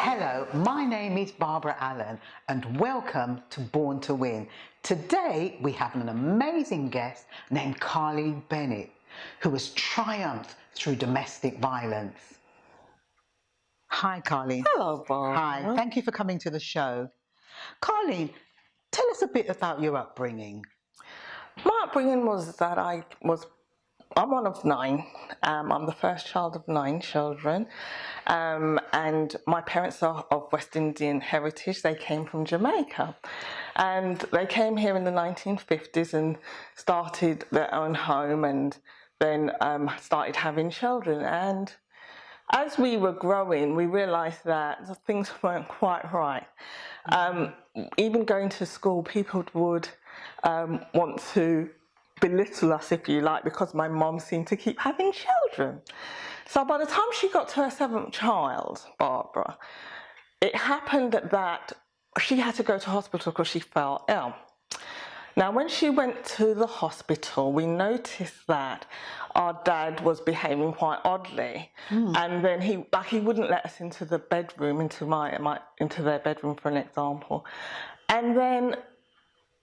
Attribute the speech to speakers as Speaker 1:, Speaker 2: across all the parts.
Speaker 1: Hello, my name is Barbara Allen and welcome to Born to Win. Today we have an amazing guest named Carleen Bennett who has triumphed through domestic violence. Hi Carleen.
Speaker 2: Hello, Barbara.
Speaker 1: Hi, thank you for coming to the show. Carleen, tell us a bit about your upbringing.
Speaker 2: My upbringing was that I'm one of nine. I'm the first child of 9 children. And my parents are of West Indian heritage. They came from Jamaica. And they came here in the 1950s and started their own home and then started having children. And as we were growing, we realised that things weren't quite right. Even going to school, people would want to belittle us, if you like, because my mom seemed to keep having children. So by the time she got to her 7th child, Barbara, it happened that she had to go to hospital because she fell ill. Now, when she went to the hospital, we noticed that our dad was behaving quite oddly, and then he wouldn't let us into the bedroom, into their bedroom, for an example. And then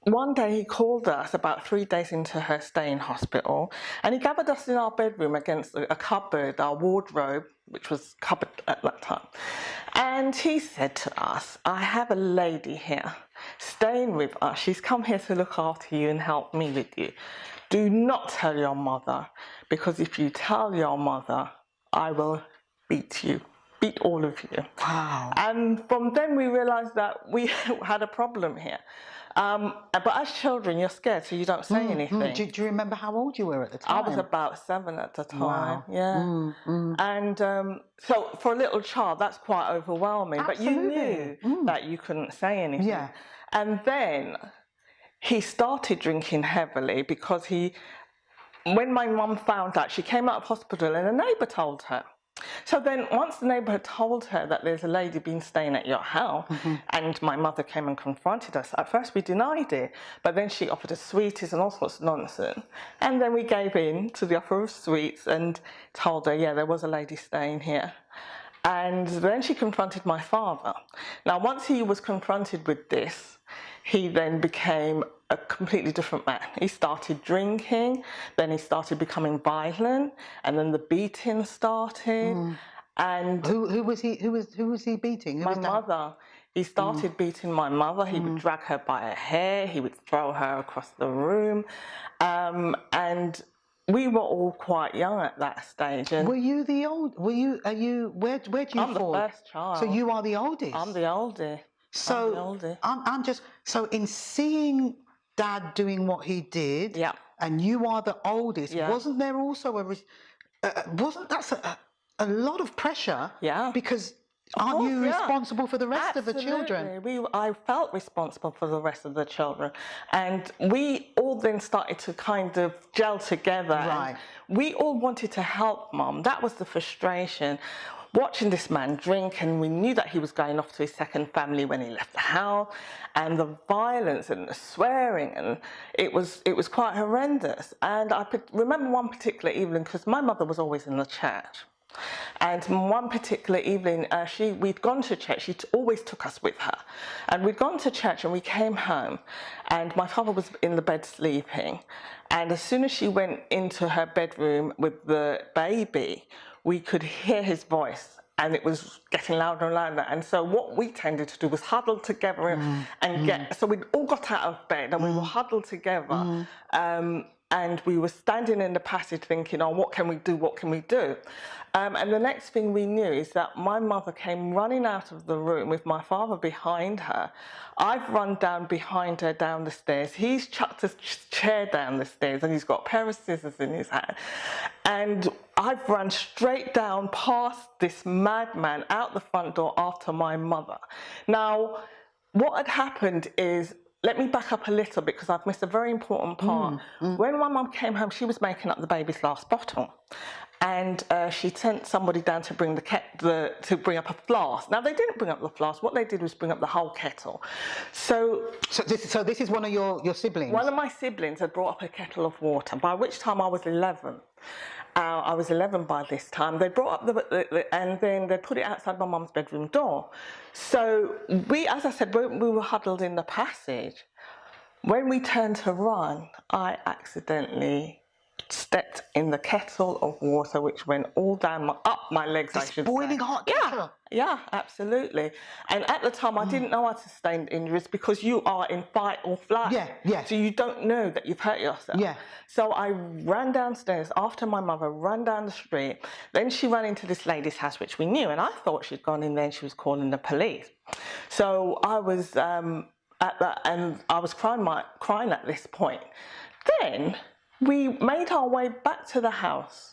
Speaker 2: one day he called us about 3 days into her stay in hospital, and he gathered us in our bedroom against a cupboard, our wardrobe, which was cupboard at that time. And he said to us, "I have a lady here staying with us. She's come here to look after you and help me with you. Do not tell your mother, because if you tell your mother, I will beat you. Beat all of you."
Speaker 1: Wow.
Speaker 2: And from then we realised that we had a problem here. But as children, you're scared, so you don't say anything.
Speaker 1: Do you remember how old you were at the time?
Speaker 2: I was about 7 at the time.
Speaker 1: Wow.
Speaker 2: Yeah. And so for a little child, that's quite overwhelming.
Speaker 1: Absolutely.
Speaker 2: But you knew that you couldn't say anything.
Speaker 1: Yeah.
Speaker 2: And then he started drinking heavily because when my mum found out, she came out of hospital and a neighbour told her. So then once the neighbour had told her that there's a lady been staying at your house, and my mother came and confronted us, at first we denied it, but then she offered us sweeties and all sorts of nonsense. And then we gave in to the offer of sweets and told her, yeah, there was a lady staying here. And then she confronted my father. Now, once he was confronted with this, he then became a completely different man. He started drinking, then he started becoming violent, and then the beating started. And
Speaker 1: Who was he beating?
Speaker 2: my mother. He started beating my mother. He would drag her by her hair. He would throw her across the room, and we were all quite young at that stage. And
Speaker 1: were you the old? Were you? Are you? Where do you
Speaker 2: I'm
Speaker 1: fall?
Speaker 2: the first child.
Speaker 1: So you are the oldest.
Speaker 2: I'm the oldest.
Speaker 1: So I'm just so in seeing Dad doing what he did.
Speaker 2: Yeah.
Speaker 1: And you are the oldest.
Speaker 2: Yeah.
Speaker 1: Wasn't there also wasn't that a lot of pressure?
Speaker 2: Yeah.
Speaker 1: Because aren't you responsible for the rest of the
Speaker 2: Absolutely.
Speaker 1: children?
Speaker 2: I felt responsible for the rest of the children, and we all then started to kind of gel together.
Speaker 1: Right.
Speaker 2: And we all wanted to help Mum. That was the frustration. Watching this man drink, and we knew that he was going off to his second family when he left the house, and the violence and the swearing, and it was quite horrendous. And I remember one particular evening, because my mother was always in the church. And one particular evening, we'd gone to church. She always took us with her. And we'd gone to church and we came home, and my father was in the bed sleeping. And as soon as she went into her bedroom with the baby, we could hear his voice, and it was getting louder and louder. And so what we tended to do was huddle together so we'd all got out of bed and we were huddled together. And we were standing in the passage thinking, oh, what can we do? What can we do? And the next thing we knew is that my mother came running out of the room with my father behind her. I've run down behind her down the stairs. He's chucked a chair down the stairs and he's got a pair of scissors in his hand. And I've run straight down past this madman out the front door after my mother. Now, what had happened is, let me back up a little bit because I've missed a very important part. When my mum came home, she was making up the baby's last bottle. And she sent somebody down to bring to bring up a flask. Now, they didn't bring up the flask. What they did was bring up the whole kettle. So
Speaker 1: this is one of your siblings?
Speaker 2: One of my siblings had brought up a kettle of water, by which time I was 11. I was 11 by this time. They brought up and then they put it outside my mum's bedroom door. So as I said, we were huddled in the passage. When we turned to run, I accidentally stepped in the kettle of water, which went all down up my legs.
Speaker 1: This boiling hot kettle.
Speaker 2: Yeah, absolutely. And at the time, I didn't know I sustained injuries because you are in fight or flight.
Speaker 1: Yeah.
Speaker 2: So you don't know that you've hurt yourself.
Speaker 1: Yeah.
Speaker 2: So I ran downstairs after my mother, ran down the street. Then she ran into this lady's house, which we knew, and I thought she'd gone in there and she was calling the police. So I was at that, and I was crying at this point. Then we made our way back to the house.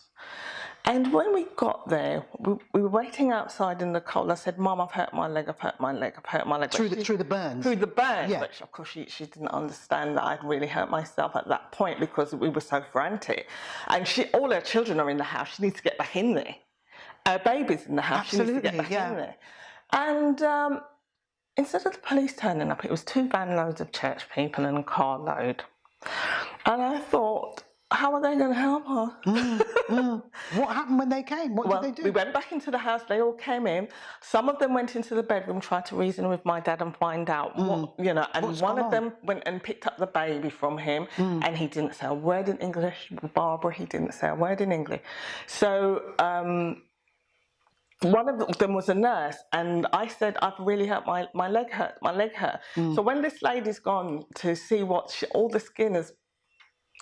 Speaker 2: And when we got there, we were waiting outside in the cold. I said, Mum, I've hurt my leg, I've hurt my leg, I've hurt my leg.
Speaker 1: Through the burns?
Speaker 2: Through the burns.
Speaker 1: Yeah.
Speaker 2: But of course, she didn't understand that I'd really hurt myself at that point because we were so frantic. And all her children are in the house. She needs to get back in there. Her baby's in the house.
Speaker 1: Absolutely,
Speaker 2: she needs to get back in there. And instead of the police turning up, it was 2 van loads of church people and a carload. And I thought, how are they going to help her?
Speaker 1: What happened when they came? What did they do?
Speaker 2: We went back into the house. They all came in. Some of them went into the bedroom, tried to reason with my dad and find out what, and one of them went and picked up the baby from him, and he didn't say a word in English. Barbara, he didn't say a word in English. So one of them was a nurse, and I said, I've really hurt my leg hurt. So when this lady's gone to see what all the skin has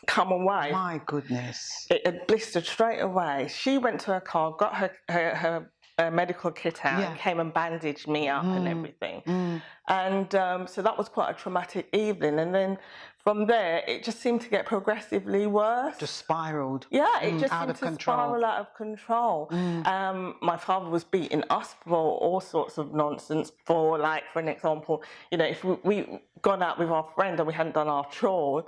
Speaker 2: come away.
Speaker 1: My goodness.
Speaker 2: It had blistered straight away. She went to her car, got her medical kit out, and came and bandaged me up and everything. And so that was quite a traumatic evening. And then from there, it just seemed to get progressively worse.
Speaker 1: Just spiraled.
Speaker 2: Yeah, it just seemed to spiral out of control. My father was beating us for all sorts of nonsense. For an example, if we gone out with our friend and we hadn't done our chores,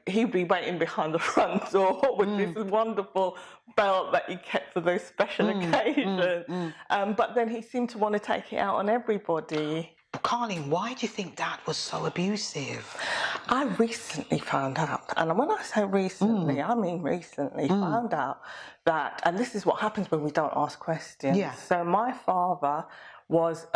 Speaker 2: he'd be waiting behind the front door with this wonderful belt that he kept for those special occasions. But then he seemed to want to take it out on everybody.
Speaker 1: Carleen, why do you think Dad was so abusive?
Speaker 2: I recently found out, and when I say recently, I mean recently, found out that, and this is what happens when we don't ask questions.
Speaker 1: Yeah.
Speaker 2: So my father was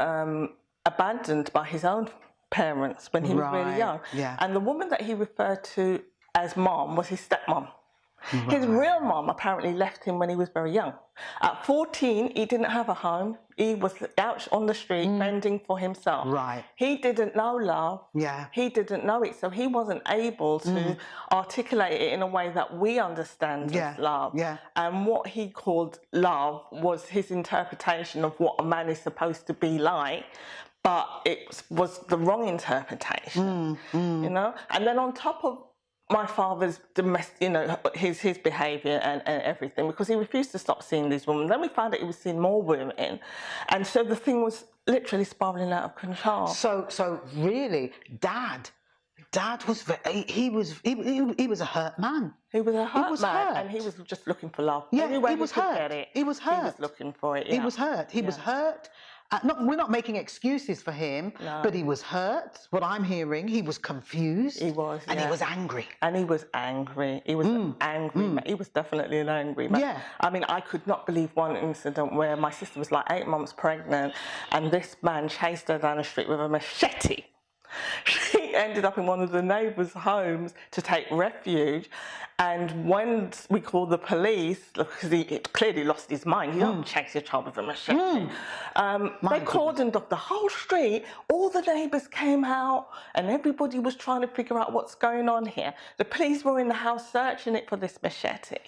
Speaker 2: abandoned by his own parents when he was really young.
Speaker 1: Yeah.
Speaker 2: And the woman that he referred to as mom was his stepmom. His real mom apparently left him when he was very young. At 14, he didn't have a home. He was out on the street fending for himself.
Speaker 1: Right.
Speaker 2: He didn't know love.
Speaker 1: Yeah.
Speaker 2: He didn't know it, so he wasn't able to articulate it in a way that we understand as love.
Speaker 1: Yeah.
Speaker 2: And what he called love was his interpretation of what a man is supposed to be like. But it was the wrong interpretation, And then on top of my father's domestic, his behaviour and everything, because he refused to stop seeing these women. Then we found out he was seeing more women, and so the thing was literally spiralling out of control.
Speaker 1: So really, Dad was he was a hurt man.
Speaker 2: He was a hurt man,
Speaker 1: hurt.
Speaker 2: and he was just looking for love.
Speaker 1: Yeah,
Speaker 2: Anywhere
Speaker 1: he was
Speaker 2: he could
Speaker 1: hurt.
Speaker 2: get it,
Speaker 1: He was hurt.
Speaker 2: He was looking for it.
Speaker 1: He was hurt. He was hurt. We're not making excuses for him, but he was hurt. What I'm hearing, he was confused.
Speaker 2: He was,
Speaker 1: and he was angry.
Speaker 2: And he was angry. He was an angry man. He was definitely an angry man.
Speaker 1: Yeah.
Speaker 2: I mean, I could not believe one incident where my sister was like 8 months pregnant, and this man chased her down the street with a machete. She ended up in one of the neighbours' homes to take refuge, and when we called the police, because he clearly lost his mind, you don't chase your child with a machete. They cordoned off the whole street. All the neighbours came out, and everybody was trying to figure out what's going on here. The police were in the house searching it for this machete.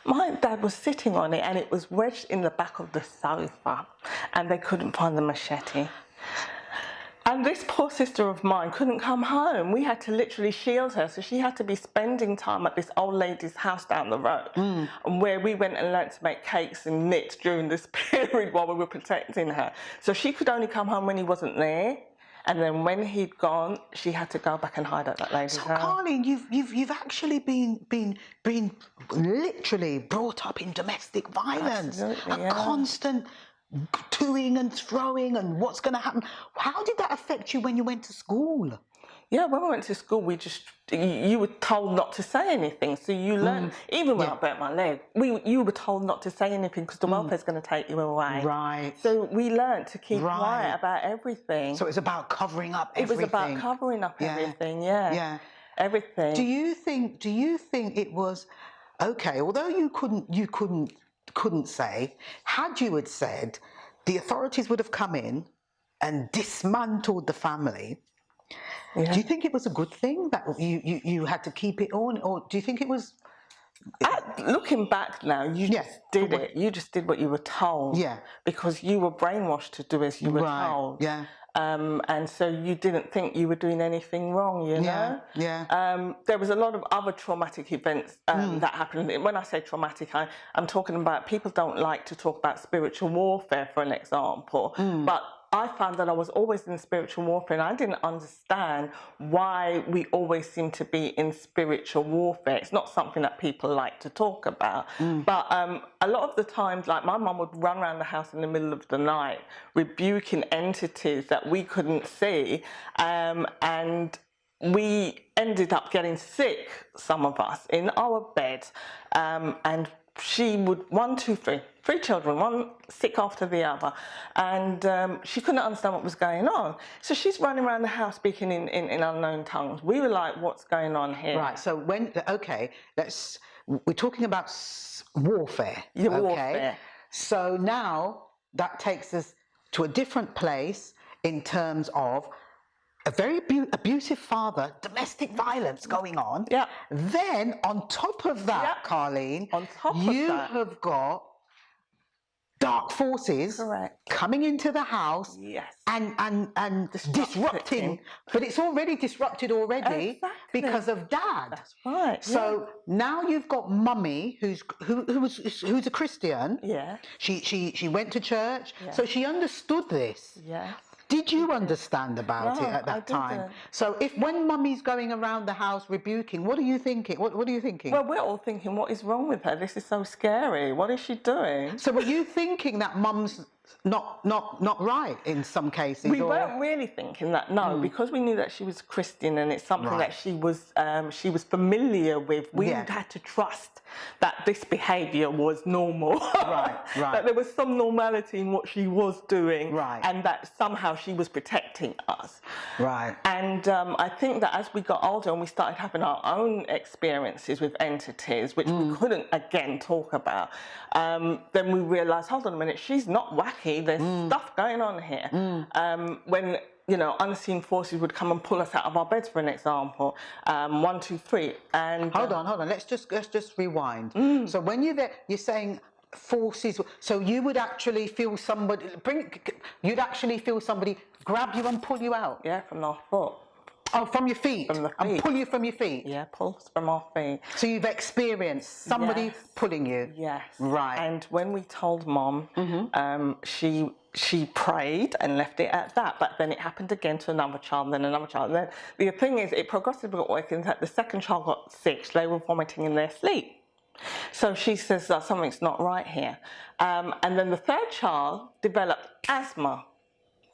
Speaker 2: My dad was sitting on it, and it was wedged in the back of the sofa, and they couldn't find the machete. And this poor sister of mine couldn't come home. We had to literally shield her. So she had to be spending time at this old lady's house down the road, and where we went and learnt to make cakes and knit during this period while we were protecting her. So she could only come home when he wasn't there. And then when he'd gone, she had to go back and hide at that lady's house. So,
Speaker 1: Carleen, you've actually been literally brought up in domestic violence.
Speaker 2: Absolutely,
Speaker 1: Constant toing and throwing, and what's going to happen. How did that affect you when you went to school?
Speaker 2: Yeah, when we went to school, you were told not to say anything. So you learned, even when I burnt my leg, you were told not to say anything because the welfare's going to take you away.
Speaker 1: Right.
Speaker 2: So we learned to keep quiet about everything.
Speaker 1: So it's about covering up everything.
Speaker 2: It was about covering up everything,
Speaker 1: Yeah.
Speaker 2: Everything.
Speaker 1: Do you think it was okay, although you couldn't say, had you had said, the authorities would have come in and dismantled the family? Do you think it was a good thing that you had to keep it on, or do you think it was?
Speaker 2: Looking back now, you just did it. You just did what you were told.
Speaker 1: Yeah.
Speaker 2: Because you were brainwashed to do as you were told.
Speaker 1: Yeah.
Speaker 2: And so you didn't think you were doing anything wrong, you know?
Speaker 1: Yeah.
Speaker 2: There was a lot of other traumatic events that happened. When I say traumatic, I'm talking about, people don't like to talk about spiritual warfare, for an example, but I found that I was always in spiritual warfare, and I didn't understand why we always seem to be in spiritual warfare. It's not something that people like to talk about. But a lot of the times, like, my mum would run around the house in the middle of the night rebuking entities that we couldn't see, and we ended up getting sick, some of us, in our beds, and she would, three children, one sick after the other, and she couldn't understand what was going on. So she's running around the house speaking in unknown tongues. We were like, what's going on here? Right,
Speaker 1: so we're talking about warfare.
Speaker 2: Warfare.
Speaker 1: So now that takes us to a different place in terms of a very abusive father, domestic violence going on.
Speaker 2: Yeah.
Speaker 1: Then on top of that, Carleen, you have got dark forces coming into the house and disrupting. But it's already disrupted because of Dad.
Speaker 2: That's right.
Speaker 1: So now you've got Mummy, who's a Christian.
Speaker 2: Yeah.
Speaker 1: She went to church, so she understood this.
Speaker 2: Yes.
Speaker 1: Did you understand about it at that time?
Speaker 2: Didn't.
Speaker 1: So when Mummy's going around the house rebuking, what are you thinking? What are you thinking?
Speaker 2: Well, we're all thinking, what is wrong with her? This is so scary. What is she doing?
Speaker 1: So were you thinking that Mum's not right in some cases?
Speaker 2: We weren't really thinking that, no, because we knew that she was Christian, and it's something that she was familiar with. We had to trust that this behaviour was normal. Right. That there was some normality in what she was doing.
Speaker 1: Right.
Speaker 2: And that somehow she was protecting us.
Speaker 1: Right.
Speaker 2: And I think that as we got older and we started having our own experiences with entities, which we couldn't again talk about, then we realised, hold on a minute, she's not wacky, there's stuff going on here. When, you know, unseen forces would come and pull us out of our beds, for an example. 1, 2, 3. And
Speaker 1: hold on. Let's just rewind. So when you're there, you're saying forces. So you would actually feel somebody grab you and pull you out.
Speaker 2: Yeah, from our foot.
Speaker 1: Oh, from your feet.
Speaker 2: From the feet.
Speaker 1: And pull you from your feet.
Speaker 2: Yeah, pulls from our feet.
Speaker 1: So you've experienced somebody pulling you.
Speaker 2: Yes.
Speaker 1: Right.
Speaker 2: And when we told Mom, she prayed and left it at that. But then it happened again to another child, then another child. And then the thing is, it progressively got worse. That the second child got sick. They were vomiting in their sleep. So she says that something's not right here. And then the third child developed asthma.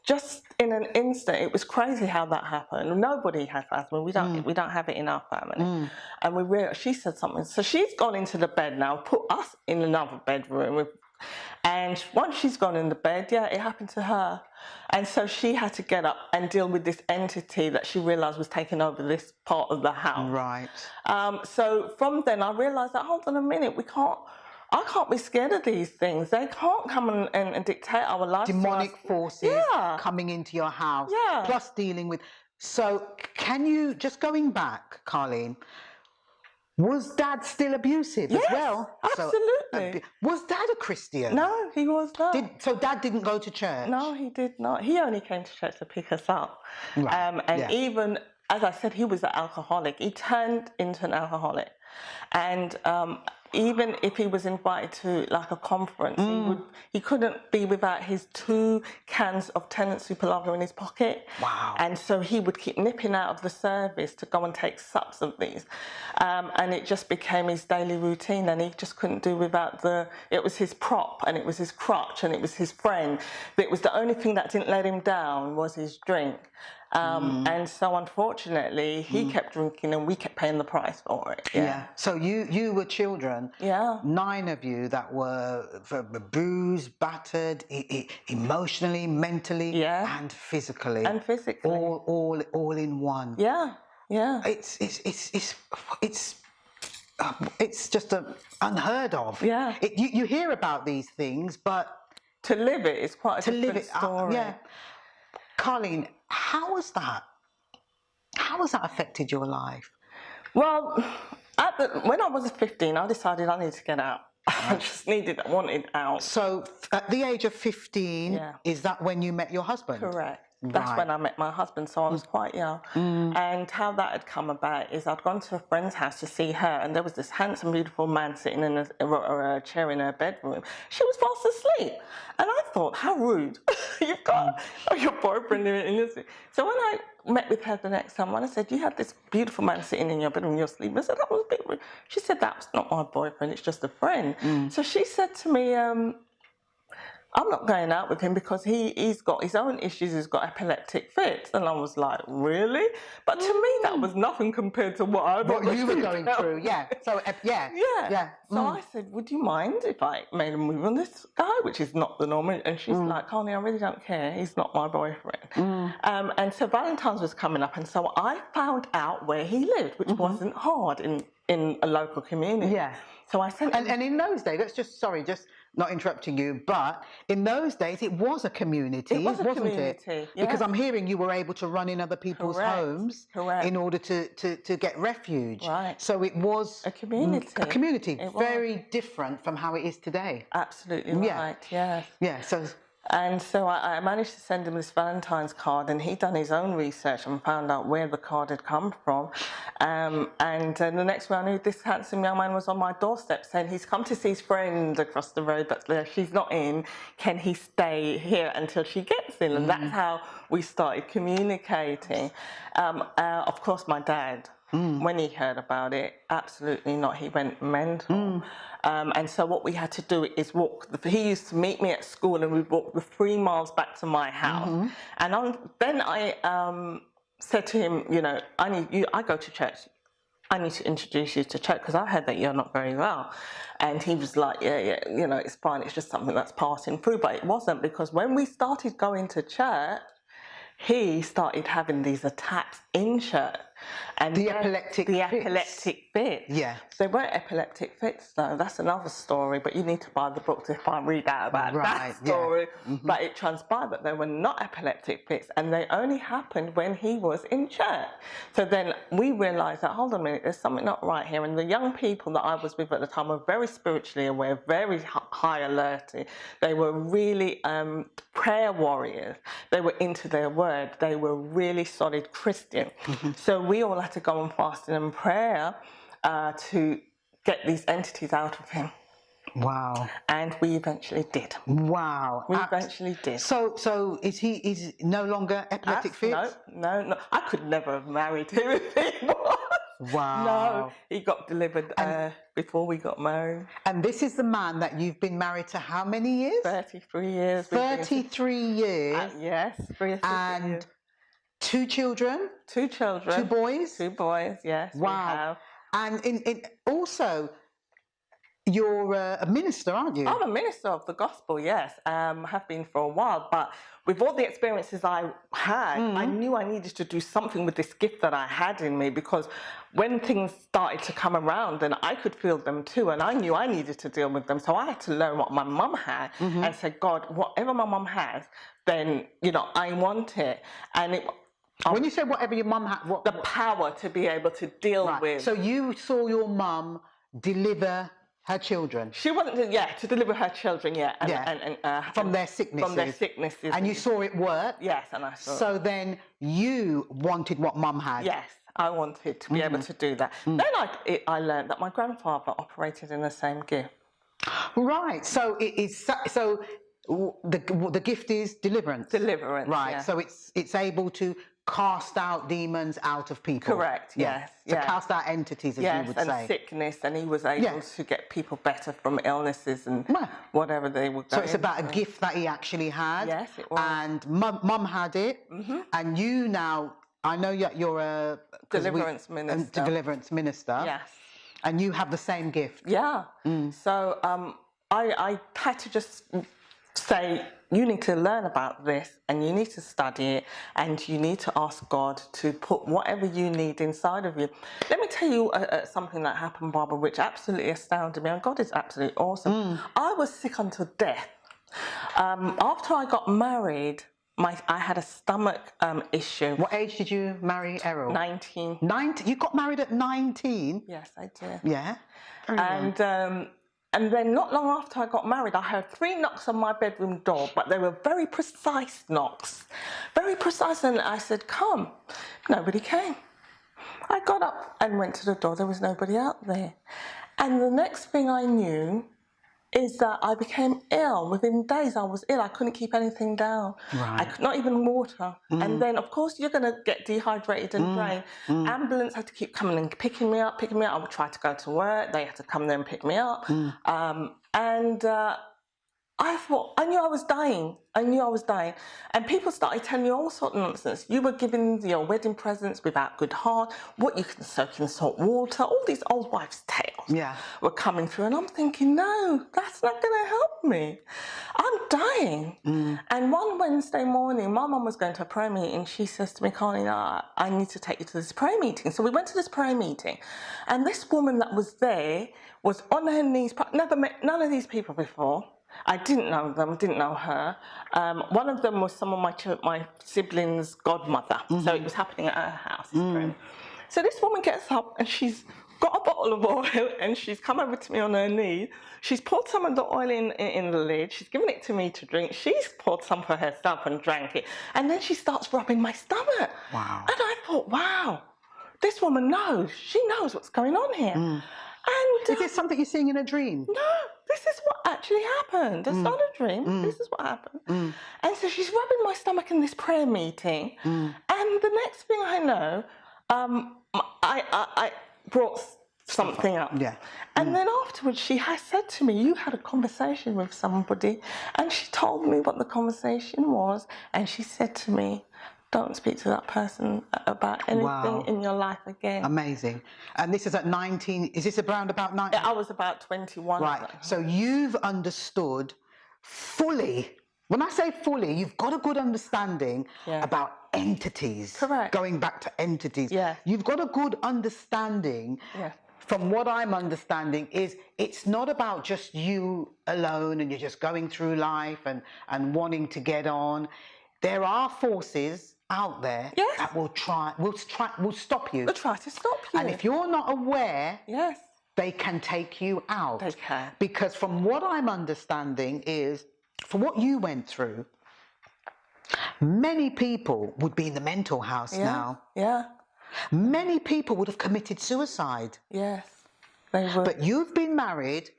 Speaker 2: Just in an instant. It was crazy how that happened. Nobody has asthma. We don't have it in our family. And we realized, she said something. So she's gone into the bed now, put us in another bedroom. And once she's gone in the bed, it happened to her. And so she had to get up and deal with this entity that she realised was taking over this part of the house.
Speaker 1: Right.
Speaker 2: So from then I realised that, hold on a minute, I can't be scared of these things. They can't come and dictate our lives.
Speaker 1: Demonic forces coming into your house.
Speaker 2: Yeah.
Speaker 1: Plus dealing with. So can you, just going back, Carleen, was Dad still abusive as well?
Speaker 2: Absolutely.
Speaker 1: Was Dad a Christian?
Speaker 2: No, he was not.
Speaker 1: So Dad didn't go to church?
Speaker 2: No, he did not. He only came to church to pick us up.
Speaker 1: Right.
Speaker 2: Even, as I said, he was an alcoholic. He turned into an alcoholic. And even if he was invited to like a conference, he couldn't be without his 2 cans of Tennant Super Lager in his pocket.
Speaker 1: Wow.
Speaker 2: And so he would keep nipping out of the service to go and take sups of these. And it just became his daily routine, and he just couldn't do without it was his prop, and it was his crutch, and it was his friend. It was the only thing that didn't let him down was his drink. And so unfortunately, he kept drinking and we kept paying the price for it.
Speaker 1: Yeah. So you were children.
Speaker 2: Yeah.
Speaker 1: 9 of you that were bruised, battered, emotionally, mentally,
Speaker 2: Yeah.
Speaker 1: and physically.
Speaker 2: And physically.
Speaker 1: All in one.
Speaker 2: Yeah. Yeah.
Speaker 1: It's just unheard of.
Speaker 2: Yeah.
Speaker 1: You hear about these things, but
Speaker 2: to live it is quite a different story.
Speaker 1: Yeah. Carleen, how has that affected your life?
Speaker 2: Well, when I was 15, I decided I needed to get out. I wanted out.
Speaker 1: So at the age of 15, is that when you met your husband?
Speaker 2: Correct. That's when I met my husband, so I was quite young. And how that had come about is I'd gone to a friend's house to see her, and there was this handsome, beautiful man sitting in a chair in her bedroom. She was fast asleep. And I thought, how rude. You've got your boyfriend in your sleep. So when I met with her the next time, when I said, you had this beautiful man sitting in your bedroom in your sleep, I said, that was a bit rude. She said, that's not my boyfriend, it's just a friend. So she said to me, I'm not going out with him because he's got his own issues, he's got epileptic fits. And I was like, really? But to me, that was nothing compared to what
Speaker 1: you were going through, yeah. So, yeah.
Speaker 2: So I said, would you mind if I made a move on this guy, which is not the norm? And she's like, Carleen, I really don't care. He's not my boyfriend. And so Valentine's was coming up. And so I found out where he lived, which wasn't hard in a local community.
Speaker 1: Yeah.
Speaker 2: So I sent
Speaker 1: and in those days, just not interrupting you, but in those days it was a community, wasn't it?
Speaker 2: Yeah.
Speaker 1: Because I'm hearing you were able to run in other people's homes in order to get refuge.
Speaker 2: Right.
Speaker 1: So it was
Speaker 2: a community.
Speaker 1: A community, very different from how it is today.
Speaker 2: Absolutely right. Yeah.
Speaker 1: Yeah.
Speaker 2: And so I managed to send him this Valentine's card, and he'd done his own research and found out where the card had come from. And the next thing I knew, this handsome young man was on my doorstep saying he's come to see his friend across the road, but she's not in. Can he stay here until she gets in? And that's how we started communicating. Of course, my dad, when he heard about it, absolutely not. He went mental. And so what we had to do is walk. He used to meet me at school, and we'd walk the 3 miles back to my house. And then I said to him, you know, I go to church. I need to introduce you to church because I heard that you're not very well. And he was like, yeah, you know, it's fine. It's just something that's passing through. But it wasn't, because when we started going to church, he started having these attacks in church. And
Speaker 1: the epileptic
Speaker 2: fits.
Speaker 1: Yeah.
Speaker 2: They weren't epileptic fits, though. That's another story, but you need to buy the book to read out about that story. Yeah. But it transpired that they were not epileptic fits, and they only happened when he was in church. So then we realised that, hold on a minute, there's something not right here. And the young people that I was with at the time were very spiritually aware, very high alert. They were really prayer warriors. They were into their word. They were really solid Christian. So we all had to go on fasting and prayer to get these entities out of him.
Speaker 1: Wow.
Speaker 2: And we eventually did.
Speaker 1: Wow.
Speaker 2: We eventually did.
Speaker 1: So is no longer epileptic fits?
Speaker 2: No. I could never have married him if he was.
Speaker 1: Wow.
Speaker 2: No, he got delivered before we got married.
Speaker 1: And this is the man that you've been married to how many years?
Speaker 2: 33 years.
Speaker 1: 33 years.
Speaker 2: Yes, 33
Speaker 1: and
Speaker 2: years.
Speaker 1: 2 children?
Speaker 2: 2 children.
Speaker 1: 2 boys?
Speaker 2: 2 boys, yes.
Speaker 1: Wow.
Speaker 2: We have.
Speaker 1: And also, you're a minister, aren't you?
Speaker 2: I'm a minister of the gospel, yes. Have been for a while, but with all the experiences I had, I knew I needed to do something with this gift that I had in me, because when things started to come around, then I could feel them too, and I knew I needed to deal with them. So I had to learn what my mum had and said, God, whatever my mum has, then, you know, I want it. And
Speaker 1: when you say whatever your mum had,
Speaker 2: the power to be able to deal with.
Speaker 1: So you saw your mum deliver her children.
Speaker 2: She wasn't, to deliver her children, and
Speaker 1: from their sicknesses.
Speaker 2: From their sicknesses.
Speaker 1: And you saw it work.
Speaker 2: Yes, and I saw.
Speaker 1: So then you wanted what mum had.
Speaker 2: Yes, I wanted to be able to do that. Then I learned that my grandfather operated in the same gift.
Speaker 1: Right. So it is. So the gift is deliverance.
Speaker 2: Deliverance,
Speaker 1: Right.
Speaker 2: yeah.
Speaker 1: So it's able to cast out demons out of people.
Speaker 2: Correct,
Speaker 1: Yeah.
Speaker 2: yes.
Speaker 1: To cast out entities, as you would
Speaker 2: and
Speaker 1: say.
Speaker 2: sickness, and he was able to get people better from illnesses and whatever they were going
Speaker 1: So it's about
Speaker 2: through.
Speaker 1: a gift that he actually had.
Speaker 2: Yes, it was.
Speaker 1: And mum had it. And you now, I know you're a
Speaker 2: Deliverance minister.
Speaker 1: Deliverance minister.
Speaker 2: Yes.
Speaker 1: And you have the same gift.
Speaker 2: Yeah. So I had to just say, you need to learn about this and you need to study it and you need to ask God to put whatever you need inside of you. Let me tell you something that happened, Barbara, which absolutely astounded me. And God is absolutely awesome. I was sick unto death. After I got married, I had a stomach issue.
Speaker 1: What age did you marry Errol?
Speaker 2: 19.
Speaker 1: 19? You got married at 19?
Speaker 2: Yes, I did.
Speaker 1: Yeah.
Speaker 2: And then not long after I got married, I heard 3 knocks on my bedroom door, but they were very precise knocks. Very precise. And I said, come. Nobody came. I got up and went to the door. There was nobody out there. And the next thing I knew is that I became ill. Within days, I was ill. I couldn't keep anything down.
Speaker 1: Right.
Speaker 2: I could not even water. And then, of course, you're going to get dehydrated and drained. Ambulance had to keep coming and picking me up. I would try to go to work. They had to come there and pick me up. I thought, I knew I was dying. And people started telling me all sorts of nonsense. You were given your wedding presents without good heart, what you can soak in salt water, all these old wives' tales were coming through. And I'm thinking, no, that's not going to help me. I'm dying. And one Wednesday morning, my mum was going to a prayer meeting. She says to me, Carleen, I need to take you to this prayer meeting. So we went to this prayer meeting. And this woman that was there was on her knees. Never met none of these people before. I didn't know them, didn't know her. One of them was some of my siblings' godmother. So it was happening at her house. So this woman gets up and she's got a bottle of oil and she's come over to me on her knee. She's poured some of the oil in the lid. She's given it to me to drink. She's poured some for herself and drank it. And then she starts rubbing my stomach.
Speaker 1: Wow.
Speaker 2: And I thought, wow, this woman knows. She knows what's going on here. And
Speaker 1: is this something you're seeing in a dream?
Speaker 2: No, this is what actually happened. It's not a dream. This is what happened. And so she's rubbing my stomach in this prayer meeting. And the next thing I know, I brought something up.
Speaker 1: Yeah.
Speaker 2: And then afterwards, she has said to me, you had a conversation with somebody. And she told me what the conversation was. And she said to me, don't speak to that person about anything in your life again.
Speaker 1: Amazing. And this is at 19, is this around about 19?
Speaker 2: I was about 21.
Speaker 1: Right, so you've understood fully, when I say fully, you've got a good understanding about entities.
Speaker 2: Correct.
Speaker 1: Going back to entities.
Speaker 2: Yeah.
Speaker 1: You've got a good understanding.
Speaker 2: Yeah.
Speaker 1: From what I'm understanding is it's not about just you alone and you're just going through life and wanting to get on. There are forces out there that will stop you.
Speaker 2: They'll try to stop you.
Speaker 1: And if you're not aware, they can take you out.
Speaker 2: They can.
Speaker 1: Because from what I'm understanding is, for what you went through, many people would be in the mental house now.
Speaker 2: Yeah.
Speaker 1: Many people would have committed suicide.
Speaker 2: Yes, they would.
Speaker 1: But you've been married.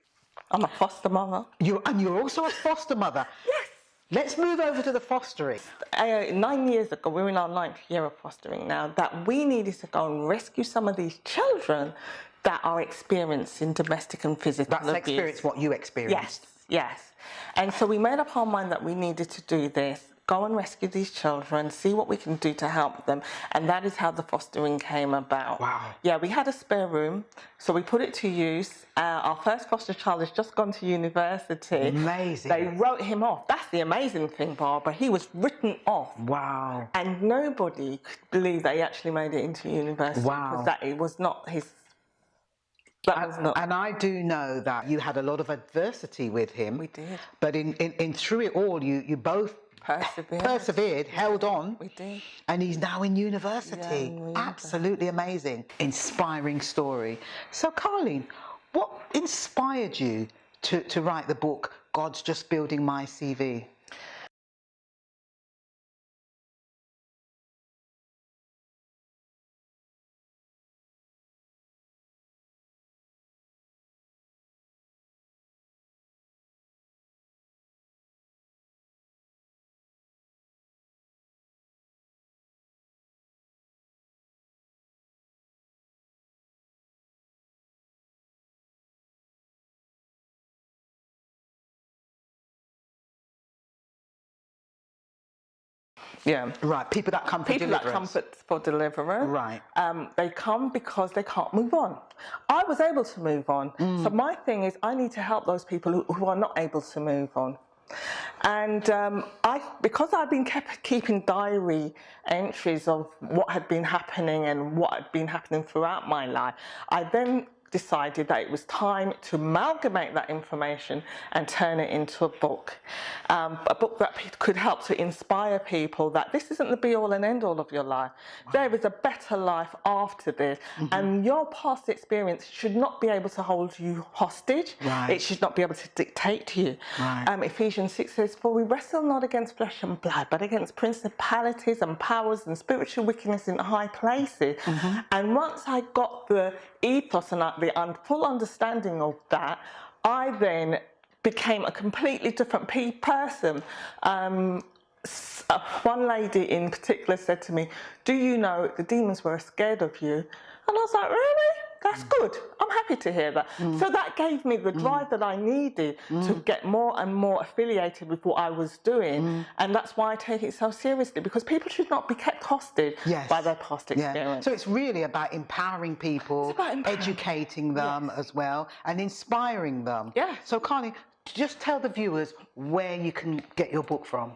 Speaker 2: I'm a foster mother.
Speaker 1: And you're also a foster mother.
Speaker 2: Yes.
Speaker 1: Let's move over to the fostering.
Speaker 2: 9 years ago, we're in our 9th year of fostering now, that we needed to go and rescue some of these children that are experiencing domestic and physical abuse.
Speaker 1: That's experience what you experienced.
Speaker 2: Yes. And so we made up our mind that we needed to do this, go and rescue these children, see what we can do to help them. And that is how the fostering came about.
Speaker 1: Wow.
Speaker 2: Yeah, we had a spare room, so we put it to use. Our first foster child has just gone to university.
Speaker 1: Amazing.
Speaker 2: They wrote him off. That's the amazing thing, Barbara. He was written off.
Speaker 1: Wow.
Speaker 2: And nobody could believe that he actually made it into university.
Speaker 1: Wow.
Speaker 2: Because that it was not his...
Speaker 1: And I do know that you had a lot of adversity with him.
Speaker 2: We did.
Speaker 1: But in through it all, you both persevered, held on.
Speaker 2: We did.
Speaker 1: And he's now in university.
Speaker 2: Yeah,
Speaker 1: Absolutely amazing. Inspiring story. So, Carleen, what inspired you to write the book, God's Just Building My CV?
Speaker 2: Yeah.
Speaker 1: Right, people that come for
Speaker 2: People that come for deliverance.
Speaker 1: Right.
Speaker 2: They come because they can't move on. I was able to move on. So my thing is I need to help those people who are not able to move on. And because I've been keeping diary entries of what had been happening and what had been happening throughout my life, I then decided that it was time to amalgamate that information and turn it into a book that could help to inspire people that this isn't the be-all and end-all of your life. There is a better life after this, and your past experience should not be able to hold you hostage.
Speaker 1: Right.
Speaker 2: It should not be able to dictate to you.
Speaker 1: Right.
Speaker 2: Ephesians 6 says, "For we wrestle not against flesh and blood, but against principalities and powers and spiritual wickedness in high places." And once I got the ethos and the full understanding of that, I then became a completely different person. One lady in particular said to me, "Do you know the demons were scared of you?" And I was like, "Really? That's good. I'm happy to hear that." So that gave me the drive that I needed to get more and more affiliated with what I was doing. And that's why I take it so seriously, because people should not be kept hostage by their past experience.
Speaker 1: So it's really about empowering people, educating them as well, and inspiring them.
Speaker 2: Yeah.
Speaker 1: So Carly, just tell the viewers where you can get your book from.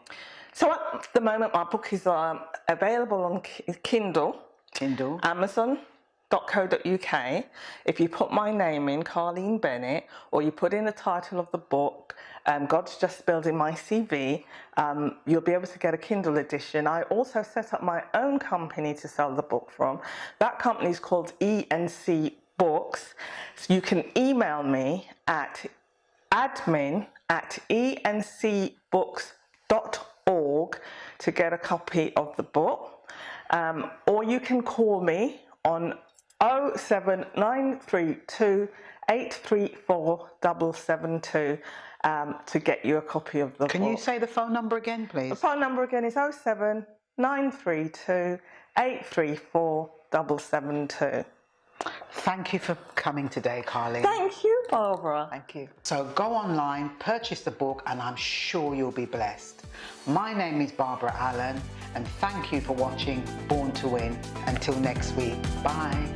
Speaker 2: So at the moment, my book is available on Kindle, Amazon.co.uk. If you put my name in, Carleen Bennett, or you put in the title of the book, God's Just Building My CV, you'll be able to get a Kindle edition. I also set up my own company to sell the book from. That company is called E&C Books. So you can email me at admin@encbooks.org to get a copy of the book, or you can call me on 07932 834 772 to get you a copy of the book.
Speaker 1: Can you say the phone number again, please?
Speaker 2: The phone number again is 07932 834 772.
Speaker 1: Thank you for coming today, Carly.
Speaker 2: Thank you, Barbara.
Speaker 1: Thank you. So go online, purchase the book, and I'm sure you'll be blessed. My name is Barbara Allen, and thank you for watching Born to Win. Until next week, bye.